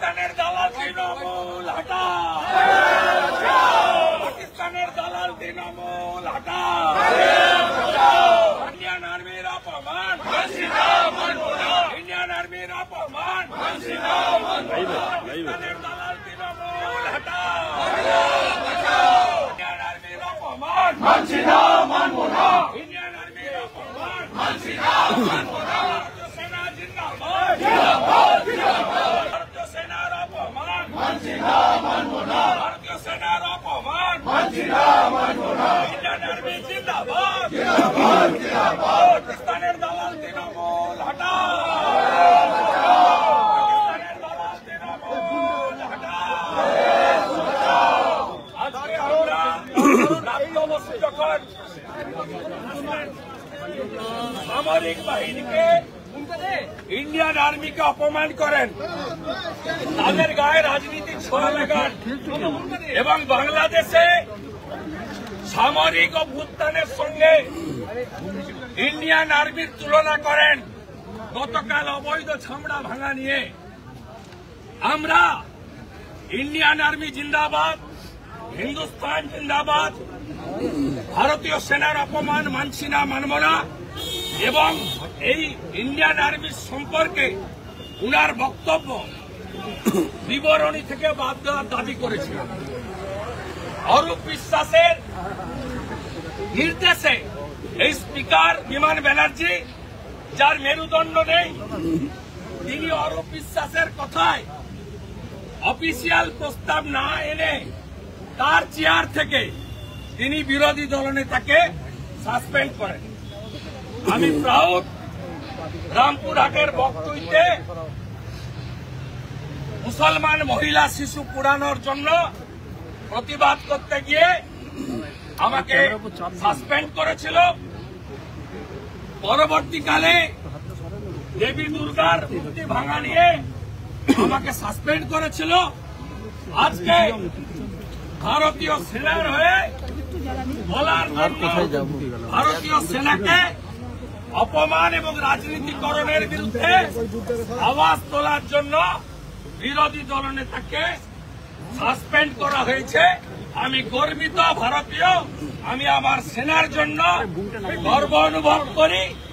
পাকিস্তানের দালাল তৃণমূল হটা, পাকিস্তানের দালাল তৃণমূল হটা, ইন্ডিয়ান আর্মির অপমান, ইন্ডিয়ান আর্মির অপমান, পাকিস্তানের দালাল তৃণমূল হটা, ইন্ডিয়ান আর্মির অপমান, ইন্ডিয়ান আর্মির অপমান, ভারতীয় সেনা জিন্দাবাদ, ভারতীয় সেনার অপমান, ভারতীয় সেনার অপমান, ইন্ডিয়ান আর্মি জিন্দাবাদ, পাকিস্তানের দালাল তৃণমূল হটা, পাকিস্তানের দালাল তৃণমূল হটা। আজকে আমরা রাষ্ট্রবর্ষে যখন সামরিক বাহিনীকে ইন্ডিয়ান আর্মিকে অপমান করেন, তাদের গায়ে রাজনীতিক ছোঁয়া লাগান এবং বাংলাদেশে সামরিক অভ্যুত্থানের সঙ্গে ইন্ডিয়ান আর্মির তুলনা করেন, গতকাল অবৈধ ছামড়া ভাঙা নিয়ে আমরা ইন্ডিয়ান আর্মি জিন্দাবাদ, হিন্দুস্তান জিন্দাবাদ, ভারতীয় সেনার অপমান মানছি না, মানব না এবং এই ইন্ডিয়ান আর্মির সম্পর্কে উনার বক্তব্য বিবরণী থেকে বাদ দেওয়ার দাবি করেছিল। অরূপ বিশ্বাসের নির্দেশে এই স্পিকার বিমান ব্যানার্জি, যার মেরুদণ্ড নেই, তিনি অরূপ বিশ্বাসের কথায় অফিসিয়াল প্রস্তাব না এনে তার চেয়ার থেকে তিনি বিরোধী দলনেতাকে সাসপেন্ড করেন। আমি প্রাউড, রামপুরহাটের বক্তব্যে মুসলমান মহিলা শিশু পুরানোর জন্য প্রতিবাদ করতে গিয়ে আমাকে সাসপেন্ড করেছিল। পরবর্তীকালে দেবী দুর্গার মূর্তি ভাঙা নিয়ে আমাকে সাসপেন্ড করেছিল। আজকে ভারতীয় সেনার হয়ে বলার জন্য ভারতীয় সেনাকে অপমান এবং রাজনীতিকরণের বিরুদ্ধে আওয়াজ তোলার জন্য বিরোধী দলনেতাকে সাসপেন্ড করা হয়েছে। আমি গর্বিত ভারতীয়, আমি আমার সেনার জন্য গর্ব অনুভব করি